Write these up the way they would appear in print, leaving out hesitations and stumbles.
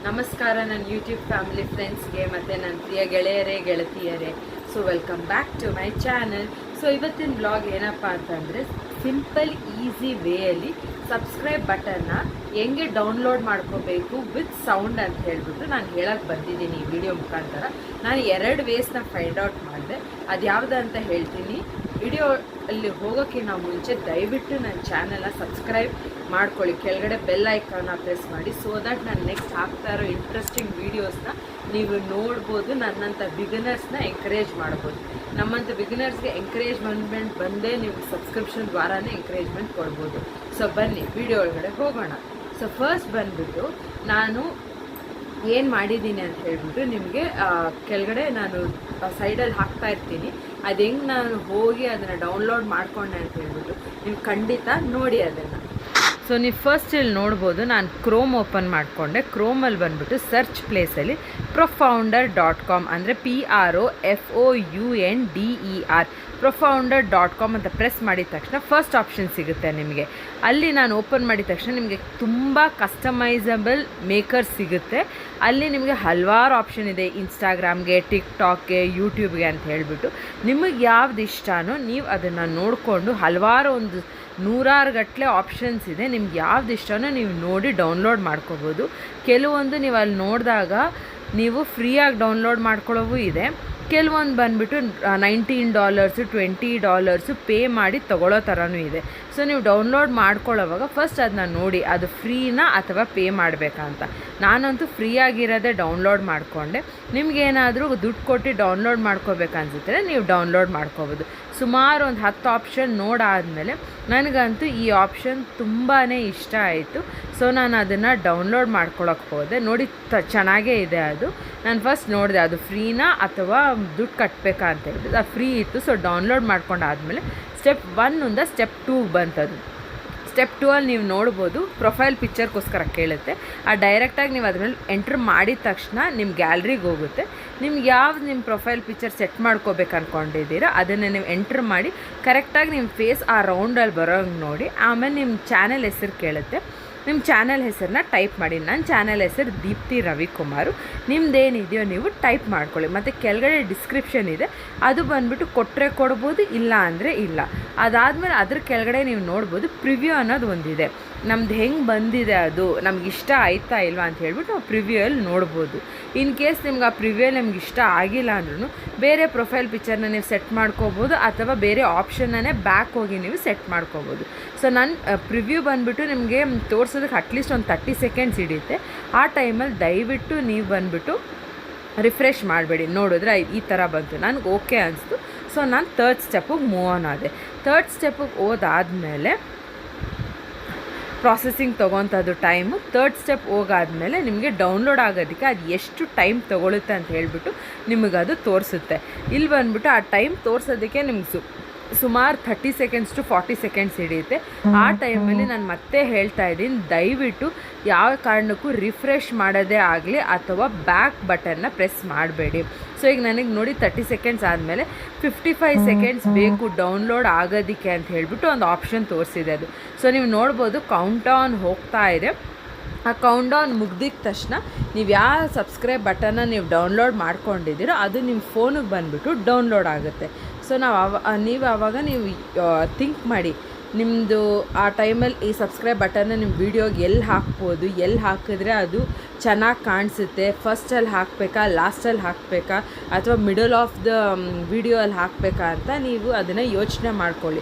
ನಮಸ್ಕಾರ ನನ್ನ YouTube family ಫ್ರೆಂಡ್ಸ್ಗೆ ಮತ್ತು ನನ್ನ ಪ್ರಿಯ ಗೆಳೆಯರೇ ಗೆಳತಿಯರೇ. So welcome back to my channel. So ಇವತ್ತಿನ ಬ್ಲಾಗ್ ಏನಪ್ಪ ಅಂತಂದರೆ, ಸಿಂಪಲ್ ಈಸಿ ವೇಯಲ್ಲಿ ಸಬ್ಸ್ಕ್ರೈಬ್ ಬಟನ್ನ ಹೆಂಗೆ ಡೌನ್ಲೋಡ್ ಮಾಡ್ಕೋಬೇಕು ವಿತ್ ಸೌಂಡ್ ಅಂತ ಹೇಳ್ಬಿಟ್ಟು ನಾನು ಹೇಳಕ್ಕೆ ಬಂದಿದ್ದೀನಿ ಈ ವಿಡಿಯೋ ಮುಖಾಂತರ. ನಾನು 2 ವೇಸ್ನ ಫೈಂಡ್ ಔಟ್ ಮಾಡಿದೆ. ಅದು ಯಾವುದು ಅಂತ ಹೇಳ್ತೀನಿ. ವಿಡಿಯೋ ಅಲ್ಲಿ ಹೋಗೋಕ್ಕಿಂತ ಮುಂಚೆ ದಯವಿಟ್ಟು ನನ್ನ ಚಾನಲ್ನ ಸಬ್ಸ್ಕ್ರೈಬ್ ಮಾಡ್ಕೊಳ್ಳಿ, ಕೆಳಗಡೆ ಬೆಲ್ ಐಕಾನ್ನ ಪ್ರೆಸ್ ಮಾಡಿ, ಸೊ ದಟ್ ನಾನು ನೆಕ್ಸ್ಟ್ ಹಾಕ್ತಾ ಇರೋ ಇಂಟ್ರೆಸ್ಟಿಂಗ್ ವೀಡಿಯೋಸ್ನ ನೀವು ನೋಡ್ಬೋದು. ನನ್ನಂಥ ಬಿಗಿನರ್ಸ್ನ ಎಂಕರೇಜ್ ಮಾಡ್ಬೋದು. ನಮ್ಮಂಥ ಬಿಗಿನರ್ಸ್ಗೆ ಎಂಕರೇಜ್ಮೆಂಟ್ ಬಂದೇ ನೀವು ಸಬ್ಸ್ಕ್ರಿಪ್ಷನ್ ದ್ವಾರಾನೇ ಎಂಕರೇಜ್ಮೆಂಟ್ ಕೊಡ್ಬೋದು. ಸೊ ಬನ್ನಿ ವಿಡಿಯೋ ಒಳಗಡೆ ಹೋಗೋಣ. ಸೊ ಫಸ್ಟ್ ಬಂದುಬಿಟ್ಟು ನಾನು ಏನು ಮಾಡಿದ್ದೀನಿ ಅಂತ ಹೇಳ್ಬಿಟ್ಟು ನಿಮಗೆ ಕೆಳಗಡೆ ನಾನು ಸೈಡಲ್ಲಿ ಹಾಕ್ತಾ ಇರ್ತೀನಿ. ಅದು ಹೆಂಗೆ ನಾನು ಹೋಗಿ ಅದನ್ನು ಡೌನ್ಲೋಡ್ ಮಾಡ್ಕೊಂಡೆ ಅಂತ ಹೇಳ್ಬಿಟ್ಟು ನೀವು ಖಂಡಿತ ನೋಡಿ ಅದನ್ನು. ಸೊ ನೀವು ಫಸ್ಟ್ ಇಲ್ಲಿ ನೋಡ್ಬೋದು, ನಾನು ಕ್ರೋಮ್ ಓಪನ್ ಮಾಡಿಕೊಂಡೆ. ಕ್ರೋಮಲ್ಲಿ ಬಂದುಬಿಟ್ಟು ಸರ್ಚ್ ಪ್ಲೇಸಲ್ಲಿ profounder.com ಅಂದರೆ PROFOUNDER profounder.com ಅಂತ ಪ್ರೆಸ್ ಮಾಡಿದ ತಕ್ಷಣ ಫಸ್ಟ್ ಆಪ್ಷನ್ ಸಿಗುತ್ತೆ ನಿಮಗೆ. ಅಲ್ಲಿ ನಾನು ಓಪನ್ ಮಾಡಿದ ತಕ್ಷಣ ನಿಮಗೆ ತುಂಬ ಕಸ್ಟಮೈಸಬಲ್ ಮೇಕರ್ಸ್ ಸಿಗುತ್ತೆ. ಅಲ್ಲಿ ನಿಮಗೆ ಹಲವಾರು ಆಪ್ಷನ್ ಇದೆ, ಇನ್ಸ್ಟಾಗ್ರಾಮ್ಗೆ, ಟಿಕ್ಟಾಕ್ಗೆ, ಯೂಟ್ಯೂಬ್ಗೆ ಅಂತ ಹೇಳಿಬಿಟ್ಟು ನಿಮಗೆ ಯಾವ್ದು ಇಷ್ಟನೋ ನೀವು ಅದನ್ನು ನೋಡಿಕೊಂಡು ಹಲವಾರು ಒಂದು 100 ಗಟ್ಟಲೆ ಆಪ್ಷನ್ಸ್ ಇದೆ. ನಿಮ್ಗೆ ಯಾವ್ದು ಇಷ್ಟನೋ ನೀವು ನೋಡಿ ಡೌನ್ಲೋಡ್ ಮಾಡ್ಕೋಬೋದು. ಕೆಲವೊಂದು ನೀವು ಅಲ್ಲಿ ನೋಡಿದಾಗ ನೀವು ಫ್ರೀಯಾಗಿ ಡೌನ್ಲೋಡ್ ಮಾಡ್ಕೊಳ್ಳೋವು ಇದೆ. ಕೆಲವೊಂದು ಬಂದುಬಿಟ್ಟು $19 $20 ಪೇ ಮಾಡಿ ತೊಗೊಳ್ಳೋ ಥರನೂ ಇದೆ. ಸೊ ನೀವು ಡೌನ್ಲೋಡ್ ಮಾಡ್ಕೊಳ್ಳೋವಾಗ ಫಸ್ಟ್ ಅದನ್ನ ನೋಡಿ ಅದು ಫ್ರೀನಾ ಅಥವಾ ಪೇ ಮಾಡಬೇಕಂತ. ನಾನಂತೂ ಫ್ರೀಯಾಗಿರೋದೇ ಡೌನ್ಲೋಡ್ ಮಾಡಿಕೊಂಡೆ. ನಿಮಗೇನಾದರೂ ದುಡ್ಡು ಕೊಟ್ಟು ಡೌನ್ಲೋಡ್ ಮಾಡ್ಕೋಬೇಕನ್ಸಿದ್ರೆ ನೀವು ಡೌನ್ಲೋಡ್ ಮಾಡ್ಕೋಬೋದು. ಸುಮಾರು ಒಂದು 10 ಆಪ್ಷನ್ ನೋಡಾದಮೇಲೆ ನನಗಂತೂ ಈ ಆಪ್ಷನ್ ತುಂಬಾ ಇಷ್ಟ ಆಯಿತು. ಸೊ ನಾನು ಅದನ್ನು ಡೌನ್ಲೋಡ್ ಮಾಡ್ಕೊಳಕ್ಕೆ ಹೋದೆ. ನೋಡಿ ಚೆನ್ನಾಗೇ ಇದೆ ಅದು. ನಾನು ಫಸ್ಟ್ ನೋಡಿದೆ ಅದು ಫ್ರೀನಾ ಅಥವಾ ದುಡ್ಡು ಕಟ್ಟಬೇಕಾ ಅಂತ ಹೇಳಿದ್ರು. ಅದು ಫ್ರೀ ಇತ್ತು. ಸೊ ಡೌನ್ಲೋಡ್ ಮಾಡ್ಕೊಂಡಾದಮೇಲೆ ಸ್ಟೆಪ್ 1 ಸ್ಟೆಪ್ 2 ಬಂತದು. ಸ್ಟೆಪ್ 2 ನೀವು ನೋಡ್ಬೋದು, ಪ್ರೊಫೈಲ್ ಪಿಕ್ಚರ್ಗೋಸ್ಕರ ಕೇಳುತ್ತೆ. ಆ ಡೈರೆಕ್ಟಾಗಿ ನೀವು ಅದ್ರ ಮೇಲೆ ಎಂಟ್ರ್ ಮಾಡಿದ ತಕ್ಷಣ ನಿಮ್ಮ ಗ್ಯಾಲ್ರಿಗೆ ಹೋಗುತ್ತೆ. ನಿಮ್ಗೆ ಯಾವ್ದು ನಿಮ್ಮ ಪ್ರೊಫೈಲ್ ಪಿಕ್ಚರ್ ಸೆಟ್ ಮಾಡ್ಕೋಬೇಕು ಅಂದ್ಕೊಂಡಿದ್ದೀರಾ ಅದನ್ನು ನೀವು ಎಂಟ್ರ್ ಮಾಡಿ ಕರೆಕ್ಟಾಗಿ ನಿಮ್ಮ ಫೇಸ್ ಆ ರೌಂಡಲ್ಲಿ ಬರೋಂಗೆ ನೋಡಿ. ಆಮೇಲೆ ನಿಮ್ಮ ಚಾನೆಲ್ ಹೆಸರು ಕೇಳುತ್ತೆ. ನಿಮ್ಮ ಚಾನೆಲ್ ಹೆಸರನ್ನ ಟೈಪ್ ಮಾಡಿ. ನನ್ನ ಚಾನೆಲ್ ಹೆಸರು ದೀಪ್ತಿ ರವಿಕುಮಾರು. ನಿಮ್ಮದೇನಿದೆಯೋ ನೀವು ಟೈಪ್ ಮಾಡ್ಕೊಳ್ಳಿ. ಮತ್ತು ಕೆಳಗಡೆ ಡಿಸ್ಕ್ರಿಪ್ಷನ್ ಇದೆ, ಅದು ಬಂದುಬಿಟ್ಟು ಕೊಟ್ಟರೆ ಕೊಡ್ಬೋದು, ಇಲ್ಲ ಅಂದರೆ ಇಲ್ಲ. ಅದಾದಮೇಲೆ ಅದ್ರ ಕೆಳಗಡೆ ನೀವು ನೋಡ್ಬೋದು ಪ್ರಿವ್ಯೂ ಅನ್ನೋದು ಒಂದಿದೆ. ನಮ್ದು ಹೆಂಗೆ ಬಂದಿದೆ ಅದು ನಮ್ಗೆ ಇಷ್ಟ ಆಯ್ತಾ ಇಲ್ವಾ ಅಂತ ಹೇಳ್ಬಿಟ್ಟು ನಾವು ಪ್ರಿವ್ಯೂಯಲ್ಲಿ ನೋಡ್ಬೋದು. ಇನ್ ಕೇಸ್ ನಿಮ್ಗೆ ಆ ಪ್ರಿವ್ಯೂಯಲ್ಲಿ ನಮ್ಗೆ ಇಷ್ಟ ಆಗಿಲ್ಲ ಅಂದ್ರೂ ಬೇರೆ ಪ್ರೊಫೈಲ್ ಪಿಕ್ಚರ್ನ ನೀವು ಸೆಟ್ ಮಾಡ್ಕೋಬೋದು, ಅಥವಾ ಬೇರೆ ಆಪ್ಷನ್ನೇ ಬ್ಯಾಕ್ ಹೋಗಿ ನೀವು ಸೆಟ್ ಮಾಡ್ಕೋಬೋದು. ಸೊ ನನ್ನ ಪ್ರಿವ್ಯೂ ಬಂದುಬಿಟ್ಟು ನಿಮಗೆ ತೋರಿಸೋದಕ್ಕೆ ಅಟ್ಲೀಸ್ಟ್ ಒಂದು 30 ಸೆಕೆಂಡ್ಸ್ ಹಿಡಿಯುತ್ತೆ. ಆ ಟೈಮಲ್ಲಿ ದಯವಿಟ್ಟು ನೀವು ಬಂದುಬಿಟ್ಟು ರಿಫ್ರೆಶ್ ಮಾಡಬೇಡಿ. ನೋಡಿದ್ರೆ ಈ ಥರ ಬಂತು, ನನಗೆ ಓಕೆ ಅನಿಸ್ತು. ಸೊ ನಾನು 3rd ಸ್ಟೆಪ್ಪಿಗೆ ಮೂವ್ ಆನ್ ಆದೆ. 3rd ಸ್ಟೆಪ್ಪಿಗೆ ಹೋದಾದಮೇಲೆ ಪ್ರಾಸೆಸಿಂಗ್ ತೊಗೊತದ್ದು ಟೈಮು. 3rd ಸ್ಟೆಪ್ ಹೋಗಾದಮೇಲೆ ನಿಮಗೆ ಡೌನ್ಲೋಡ್ ಆಗೋದಕ್ಕೆ ಅದು ಎಷ್ಟು ಟೈಮ್ ತೊಗೊಳುತ್ತೆ ಅಂತ ಹೇಳಿಬಿಟ್ಟು ನಿಮಗದು ತೋರಿಸುತ್ತೆ. ಇಲ್ಲಿ ಬಂದುಬಿಟ್ಟು ಆ ಟೈಮ್ ತೋರಿಸೋದಕ್ಕೆ ನಿಮ್ಗೆ ಸುಮಾರು 30 ಸೆಕೆಂಡ್ಸ್ ಟು 40 ಸೆಕೆಂಡ್ಸ್ ಹಿಡಿಯುತ್ತೆ. ಆ ಟೈಮಲ್ಲಿ ನಾನು ಮತ್ತೆ ಹೇಳ್ತಾ ಇದ್ದೀನಿ, ದಯವಿಟ್ಟು ಯಾವ ಕಾರಣಕ್ಕೂ ರಿಫ್ರೆಶ್ ಮಾಡೋದೇ ಆಗಲಿ ಅಥವಾ ಬ್ಯಾಕ್ ಬಟನ್ನ ಪ್ರೆಸ್ ಮಾಡಬೇಡಿ. ಸೊ ಈಗ ನನಗೆ ನೋಡಿ 30 ಸೆಕೆಂಡ್ಸ್ ಆದಮೇಲೆ 55 ಸೆಕೆಂಡ್ಸ್ ಬೇಕು ಡೌನ್ಲೋಡ್ ಆಗೋದಕ್ಕೆ ಅಂತ ಹೇಳಿಬಿಟ್ಟು ಒಂದು ಆಪ್ಷನ್ ತೋರಿಸಿದೆ ಅದು. ಸೊ ನೀವು ನೋಡ್ಬೋದು ಕೌಂಟ್ ಡೌನ್ ಹೋಗ್ತಾ ಇದೆ. ಆ ಕೌಂಟ್ ಡೌನ್ ಮುಗ್ದಿದ ತಕ್ಷಣ ನೀವು ಯಾವ ಸಬ್ಸ್ಕ್ರೈಬ್ ಬಟನ್ನ ನೀವು ಡೌನ್ಲೋಡ್ ಮಾಡ್ಕೊಂಡಿದ್ದೀರೋ ಅದು ನಿಮ್ಮ ಫೋನಿಗೆ ಬಂದುಬಿಟ್ಟು ಡೌನ್ಲೋಡ್ ಆಗುತ್ತೆ. ಸೊ ನೀವು ಆವಾಗ ನೀವು ಥಿಂಕ್ ಮಾಡಿ, ನಿಮ್ಮದು ಆ ಟೈಮಲ್ಲಿ ಈ ಸಬ್ಸ್ಕ್ರೈಬ್ ಬಟನ್ನ ನಿಮ್ಮ ವೀಡಿಯೋಗೆ ಎಲ್ಲಿ ಹಾಕ್ಬೋದು, ಎಲ್ಲಿ ಹಾಕಿದ್ರೆ ಅದು ಚೆನ್ನಾಗಿ ಕಾಣಿಸುತ್ತೆ, ಫಸ್ಟಲ್ಲಿ ಹಾಕಬೇಕಾ, ಲಾಸ್ಟಲ್ಲಿ ಹಾಕಬೇಕಾ, ಅಥವಾ ಮಿಡಲ್ ಆಫ್ ದ ವಿಡಿಯೋಲ್ಲಿ ಹಾಕಬೇಕಾ ಅಂತ ನೀವು ಅದನ್ನು ಯೋಚನೆ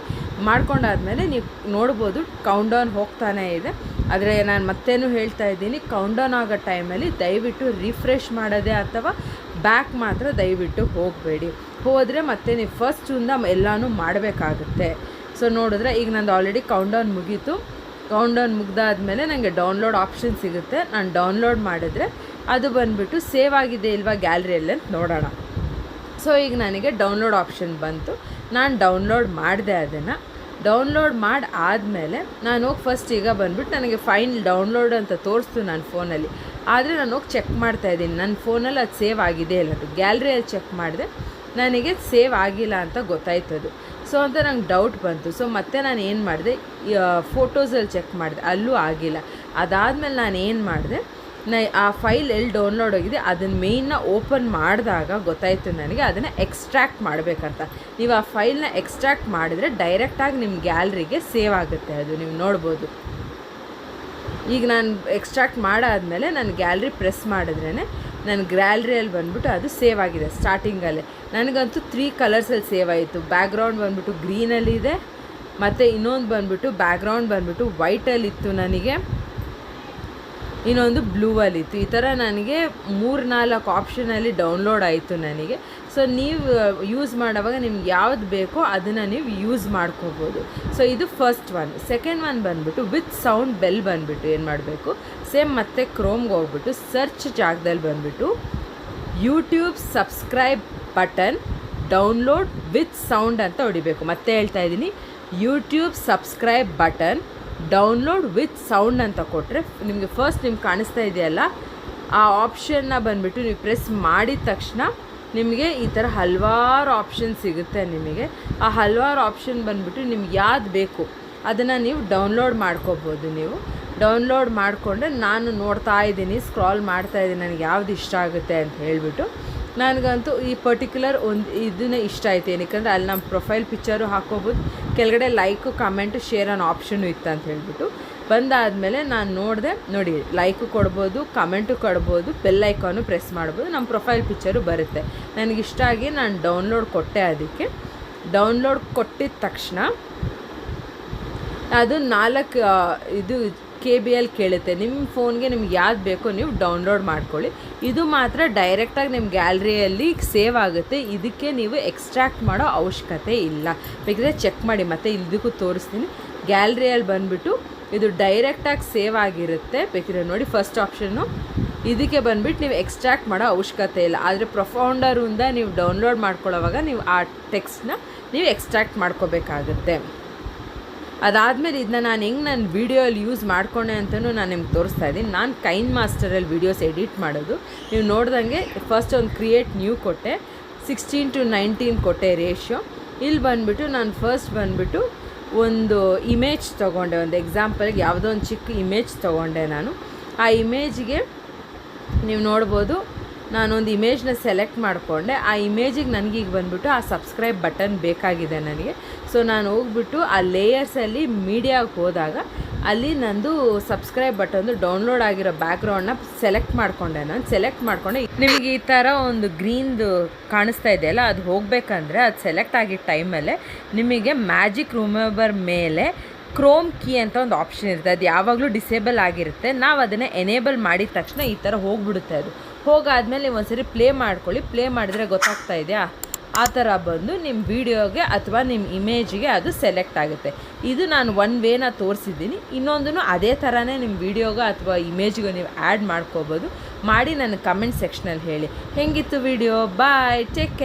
ಮಾಡ್ಕೊಂಡಾದ್ಮೇಲೆ ನೀವು ನೋಡ್ಬೋದು ಕೌಂಟ್ ಡೌನ್ ಹೋಗ್ತಾನೇ ಇದೆ. ಆದರೆ ನಾನು ಮತ್ತೇನು ಹೇಳ್ತಾ ಇದ್ದೀನಿ, ಕೌಂಟ್ ಡೌನ್ ಆಗೋ ಟೈಮಲ್ಲಿ ದಯವಿಟ್ಟು ರಿಫ್ರೆಶ್ ಮಾಡೋದೇ ಅಥವಾ ಬ್ಯಾಕ್ ಮಾತ್ರ ದಯವಿಟ್ಟು ಹೋಗಬೇಡಿ. ಹೋದರೆ ಮತ್ತೆ ನೀವು ಫಸ್ಟಿಂದ ಎಲ್ಲನೂ ಮಾಡಬೇಕಾಗುತ್ತೆ. ಸೊ ನೋಡಿದ್ರೆ ಈಗ ನಂದು ಆಲ್ರೆಡಿ ಕೌಂಟ್ ಡೌನ್ ಮುಗೀತು. ಕೌಂಟ್ ಡೌನ್ ಮುಗ್ದಾದ್ಮೇಲೆ ನನಗೆ ಡೌನ್ಲೋಡ್ ಆಪ್ಷನ್ ಸಿಗುತ್ತೆ. ನಾನು ಡೌನ್ಲೋಡ್ ಮಾಡಿದ್ರೆ ಅದು ಬಂದುಬಿಟ್ಟು ಸೇವ್ ಆಗಿದೆ ಇಲ್ವಾ ಗ್ಯಾಲರಿಯಲ್ಲಿ ಅಂತ ನೋಡೋಣ. ಸೊ ಈಗ ನನಗೆ ಡೌನ್ಲೋಡ್ ಆಪ್ಷನ್ ಬಂತು. ನಾನು ಡೌನ್ಲೋಡ್ ಮಾಡಿದೆ. ಅದನ್ನು ಡೌನ್ಲೋಡ್ ಮಾಡಿ ಆದಮೇಲೆ ನಾನು ಹೋಗಿ ಫಸ್ಟ್ ಈಗ ಬಂದುಬಿಟ್ಟು ನನಗೆ ಫೈಲ್ ಡೌನ್ಲೋಡ್ ಅಂತ ತೋರಿಸ್ತು ನನ್ನ ಫೋನಲ್ಲಿ. ಆದರೆ ನಾನು ಹೋಗಿ ಚೆಕ್ ಮಾಡ್ತಾಯಿದ್ದೀನಿ ನನ್ನ ಫೋನಲ್ಲಿ ಅದು ಸೇವ್ ಆಗಿದೆ ಇಲ್ಲ ಅಂತ. ಗ್ಯಾಲರಿಯಲ್ಲಿ ಚೆಕ್ ಮಾಡಿದೆ, ನನಗೆ ಸೇವ್ ಆಗಿಲ್ಲ ಅಂತ ಗೊತ್ತಾಯ್ತದು. ಸೊ ಅಂತ ನಂಗೆ ಡೌಟ್ ಬಂತು. ಸೊ ಮತ್ತೆ ನಾನು ಏನು ಮಾಡಿದೆ, ಫೋಟೋಸಲ್ಲಿ ಚೆಕ್ ಮಾಡಿದೆ, ಅಲ್ಲೂ ಆಗಿಲ್ಲ. ಅದಾದಮೇಲೆ ನಾನು ಏನು ಮಾಡಿದೆ, ಆ ಫೈಲ್ ಎಲ್ಲಿ ಡೌನ್ಲೋಡ್ ಆಗಿದೆ ಅದನ್ನು ಮೇಯ್ನ ಓಪನ್ ಮಾಡಿದಾಗ ಗೊತ್ತಾಯಿತು ನನಗೆ ಅದನ್ನು ಎಕ್ಸ್ಟ್ರಾಕ್ಟ್ ಮಾಡಬೇಕಂತ. ನೀವು ಆ ಫೈಲ್ನ ಎಕ್ಸ್ಟ್ರಾಕ್ಟ್ ಮಾಡಿದರೆ ಡೈರೆಕ್ಟಾಗಿ ನಿಮ್ಮ ಗ್ಯಾಲರಿಗೆ ಸೇವ್ ಆಗುತ್ತೆ. ಅದು ನೀವು ನೋಡ್ಬೋದು. ಈಗ ನಾನು ಎಕ್ಸ್ಟ್ರಾಕ್ಟ್ ಮಾಡಾದಮೇಲೆ ನಾನು ಗ್ಯಾಲರಿ ಪ್ರೆಸ್ ಮಾಡಿದ್ರೇ ನನ್ನ ಗ್ಯಾಲರಿಯಲ್ಲಿ ಬಂದುಬಿಟ್ಟು ಅದು ಸೇವ್ ಆಗಿದೆ. ಸ್ಟಾರ್ಟಿಂಗಲ್ಲೇ ನನಗಂತೂ 3 ಕಲರ್ಸಲ್ಲಿ ಸೇವ್ ಆಯಿತು. ಬ್ಯಾಕ್ಗ್ರೌಂಡ್ ಬಂದುಬಿಟ್ಟು ಗ್ರೀನಲ್ಲಿದೆ, ಮತ್ತು ಇನ್ನೊಂದು ಬಂದುಬಿಟ್ಟು ಬ್ಯಾಕ್ಗ್ರೌಂಡ್ ಬಂದುಬಿಟ್ಟು ವೈಟಲ್ಲಿತ್ತು, ನನಗೆ ಇನ್ನೊಂದು ಬ್ಲೂವಲ್ಲಿತ್ತು. ಈ ಥರ ನನಗೆ 3-4 ಆಪ್ಷನಲ್ಲಿ ಡೌನ್ಲೋಡ್ ಆಯಿತು ನನಗೆ. ಸೊ ನೀವು ಯೂಸ್ ಮಾಡೋವಾಗ ನಿಮ್ಗೆ ಯಾವ್ದು ಬೇಕೋ ಅದನ್ನು ನೀವು ಯೂಸ್ ಮಾಡ್ಕೋಬೋದು. ಸೊ ಇದು ಫಸ್ಟ್ ಒನ್. ಸೆಕೆಂಡ್ ಒನ್ ಬಂದುಬಿಟ್ಟು ವಿತ್ ಸೌಂಡ್ ಬೆಲ್ ಬಂದುಬಿಟ್ಟು ಏನು ಮಾಡಬೇಕು, ಸೇಮ್ ಮತ್ತೆ ಕ್ರೋಮ್ಗೆ ಹೋಗ್ಬಿಟ್ಟು ಸರ್ಚ್ ಜಾಗದಲ್ಲಿ ಬಂದುಬಿಟ್ಟು YouTube subscribe button download with sound ಅಂತ ಹೊಡಿಬೇಕು. ಮತ್ತೆ ಹೇಳ್ತಾ ಇದ್ದೀನಿ, YouTube subscribe button download with sound ಅಂತ ಕೊಟ್ಟರೆ ನಿಮಗೆ ಫಸ್ಟ್ ನಿಮ್ಗೆ ಕಾಣಿಸ್ತಾ ಇದೆಯಲ್ಲ ಆ ಆಪ್ಷನ್ನ ಬಂದುಬಿಟ್ಟು ನೀವು ಪ್ರೆಸ್ ಮಾಡಿದ ತಕ್ಷಣ ನಿಮಗೆ ಈ ಥರ ಹಲವಾರು ಆಪ್ಷನ್ ಸಿಗುತ್ತೆ. ನಿಮಗೆ ಆ ಹಲವಾರು ಆಪ್ಷನ್ ಬಂದುಬಿಟ್ಟು ನಿಮ್ಗೆ ಯಾವ್ದು ಬೇಕು ಅದನ್ನು ನೀವು ಡೌನ್ಲೋಡ್ ಮಾಡ್ಕೋಬೋದು. ನೀವು ಡೌನ್ಲೋಡ್ ಮಾಡಿಕೊಂಡ್ರೆ ನಾನು ನೋಡ್ತಾ ಇದ್ದೀನಿ, ಸ್ಕ್ರಾಲ್ ಮಾಡ್ತಾ ಇದ್ದೀನಿ, ನನಗೆ ಯಾವ್ದು ಇಷ್ಟ ಆಗುತ್ತೆ ಅಂತ ಹೇಳಿಬಿಟ್ಟು ನನಗಂತೂ ಈ ಪರ್ಟಿಕ್ಯುಲರ್ ಒಂದು ಇದನ್ನು ಇಷ್ಟ ಆಯಿತು. ಏನಕ್ಕೆ ಅಲ್ಲಿ ನಮ್ಮ ಪ್ರೊಫೈಲ್ ಪಿಕ್ಚರು ಹಾಕ್ಕೋಬೋದು, ಕೆಳಗಡೆ ಲೈಕು ಕಮೆಂಟು ಶೇರ್ ಅನ್ನೋ ಆಪ್ಷನು ಇತ್ತು ಅಂತ ಹೇಳ್ಬಿಟ್ಟು ಬಂದಾದಮೇಲೆ ನಾನು ನೋಡಿದೆ. ನೋಡಿ, ಲೈಕು ಕೊಡ್ಬೋದು, ಕಮೆಂಟು ಕೊಡ್ಬೋದು, ಬೆಲ್ ಐಕಾನು ಪ್ರೆಸ್ ಮಾಡ್ಬೋದು, ನಮ್ಮ ಪ್ರೊಫೈಲ್ ಪಿಕ್ಚರು ಬರುತ್ತೆ. ನನಗಿಷ್ಟ ಆಗಿ ನಾನು ಡೌನ್ಲೋಡ್ ಕೊಟ್ಟೆ. ಅದಕ್ಕೆ ಡೌನ್ಲೋಡ್ ಕೊಟ್ಟಿದ ತಕ್ಷಣ ಅದು 4 ಇದು KBL ಕೇಳುತ್ತೆ. ನಿಮ್ಮ ಫೋನ್ಗೆ ನಿಮ್ಗೆ ಯಾವ್ದು ಬೇಕೋ ನೀವು ಡೌನ್ಲೋಡ್ ಮಾಡ್ಕೊಳ್ಳಿ. ಇದು ಮಾತ್ರ ಡೈರೆಕ್ಟಾಗಿ ನಿಮ್ಮ ಗ್ಯಾಲರಿಯಲ್ಲಿ ಸೇವ್ ಆಗುತ್ತೆ. ಇದಕ್ಕೆ ನೀವು ಎಕ್ಸ್ಟ್ರಾಕ್ಟ್ ಮಾಡೋ ಅವಶ್ಯಕತೆ ಇಲ್ಲ. ಬೇಕಿದ್ರೆ ಚೆಕ್ ಮಾಡಿ, ಮತ್ತು ಇದಕ್ಕೂ ತೋರಿಸ್ತೀನಿ. ಗ್ಯಾಲರಿಯಲ್ಲಿ ಬಂದುಬಿಟ್ಟು ಇದು ಡೈರೆಕ್ಟಾಗಿ ಸೇವ್ ಆಗಿರುತ್ತೆ. ಬೇಕಿದ್ರೆ ನೋಡಿ, ಫಸ್ಟ್ ಆಪ್ಷನ್ನು ಇದಕ್ಕೆ ಬಂದುಬಿಟ್ಟು ನೀವು ಎಕ್ಸ್ಟ್ರಾಕ್ಟ್ ಮಾಡೋ ಅವಶ್ಯಕತೆ ಇಲ್ಲ. ಆದರೆ ಪ್ರೊಫೌಂಡರಿಂದ ನೀವು ಡೌನ್ಲೋಡ್ ಮಾಡ್ಕೊಳ್ಳೋವಾಗ ನೀವು ಆ ಟೆಕ್ಸ್ಟ್ನ ನೀವು ಎಕ್ಸ್ಟ್ರಾಕ್ಟ್ ಮಾಡ್ಕೋಬೇಕಾಗುತ್ತೆ. ಅದಾದಮೇಲೆ ಇದನ್ನ ನಾನು ಹೆಂಗೆ ನನ್ನ ವೀಡಿಯೋಲ್ಲಿ ಯೂಸ್ ಮಾಡ್ಕೊಂಡೆ ಅಂತಲೂ ನಾನು ನಿಮ್ಗೆ ತೋರಿಸ್ತಾ ಇದ್ದೀನಿ. ನಾನು ಕೈನ್ ಮಾಸ್ಟರಲ್ಲಿ ವೀಡಿಯೋಸ್ ಎಡಿಟ್ ಮಾಡೋದು. ನೀವು ನೋಡ್ದಂಗೆ ಫಸ್ಟ್ ಒಂದು ಕ್ರಿಯೇಟ್ ನ್ಯೂ ಕೊಟ್ಟೆ, 16:19 ಕೊಟ್ಟೆ ರೇಷಿಯೋ. ಇಲ್ಲಿ ಬಂದುಬಿಟ್ಟು ನಾನು ಫಸ್ಟ್ ಬಂದುಬಿಟ್ಟು ಒಂದು ಇಮೇಜ್ ತೊಗೊಂಡೆ. ಒಂದು ಎಕ್ಸಾಂಪಲ್ಗೆ ಯಾವುದೋ ಒಂದು ಚಿಕ್ಕ ಇಮೇಜ್ ತೊಗೊಂಡೆ ನಾನು. ಆ ಇಮೇಜಿಗೆ ನೀವು ನೋಡ್ಬೋದು, ನಾನೊಂದು ಇಮೇಜ್ನ ಸೆಲೆಕ್ಟ್ ಮಾಡಿಕೊಂಡೆ. ಆ ಇಮೇಜಿಗೆ ನನಗೀಗ ಬಂದುಬಿಟ್ಟು ಆ ಸಬ್ಸ್ಕ್ರೈಬ್ ಬಟನ್ ಬೇಕಾಗಿದೆ ನನಗೆ. ಸೊ ನಾನು ಹೋಗ್ಬಿಟ್ಟು ಆ ಲೇಯರ್ಸಲ್ಲಿ ಮೀಡಿಯಾಗೆ ಹೋದಾಗ ಅಲ್ಲಿ ನಂದು ಸಬ್ಸ್ಕ್ರೈಬ್ ಬಟನ್ದು ಡೌನ್ಲೋಡ್ ಆಗಿರೋ ಬ್ಯಾಕ್ಗ್ರೌಂಡನ್ನ ಸೆಲೆಕ್ಟ್ ಮಾಡಿಕೊಂಡೆ. ನಾನು ಸೆಲೆಕ್ಟ್ ಮಾಡಿಕೊಂಡೆ. ನಿಮಗೆ ಈ ಥರ ಒಂದು ಗ್ರೀನ್ದು ಕಾಣಿಸ್ತಾ ಇದೆಯಲ್ಲ, ಅದು ಹೋಗಬೇಕಂದ್ರೆ ಅದು ಸೆಲೆಕ್ಟ್ ಆಗಿದ್ದ ಟೈಮಲ್ಲೇ ನಿಮಗೆ ಮ್ಯಾಜಿಕ್ ರಿಮೂವರ್ ಮೇಲೆ ಕ್ರೋಮ್ ಕೀ ಅಂತ ಒಂದು ಆಪ್ಷನ್ ಇರುತ್ತೆ. ಅದು ಯಾವಾಗಲೂ ಡಿಸೇಬಲ್ ಆಗಿರುತ್ತೆ. ನಾವು ಅದನ್ನು ಎನೇಬಲ್ ಮಾಡಿದ ತಕ್ಷಣ ಈ ಥರ ಹೋಗ್ಬಿಡುತ್ತೆ. ಅದು ಹೋಗಾದ್ಮೇಲೆ ನೀವು ಒಂದ್ಸರಿ ಪ್ಲೇ ಮಾಡ್ಕೊಳ್ಳಿ. ಪ್ಲೇ ಮಾಡಿದ್ರೆ ಗೊತ್ತಾಗ್ತಾ ಇದೆಯಾ, ಆ ಥರ ಬಂದು ನಿಮ್ಮ ವೀಡಿಯೋಗೆ ಅಥವಾ ನಿಮ್ಮ ಇಮೇಜಿಗೆ ಅದು ಸೆಲೆಕ್ಟ್ ಆಗುತ್ತೆ. ಇದು ನಾನು ಒನ್ ವೇನ ತೋರಿಸಿದ್ದೀನಿ. ಇನ್ನೊಂದೂ ಅದೇ ಥರನೇ ನಿಮ್ಮ ವೀಡಿಯೋಗೆ ಅಥವಾ ಇಮೇಜ್ಗೆ ನೀವು ಆ್ಯಡ್ ಮಾಡ್ಕೋಬೋದು. ಮಾಡಿ ನನ್ನ ಕಮೆಂಟ್ ಸೆಕ್ಷನಲ್ಲಿ ಹೇಳಿ ಹೆಂಗಿತ್ತು ವೀಡಿಯೋ. ಬಾಯ್, ಟೇಕ್ ಕೇರ್.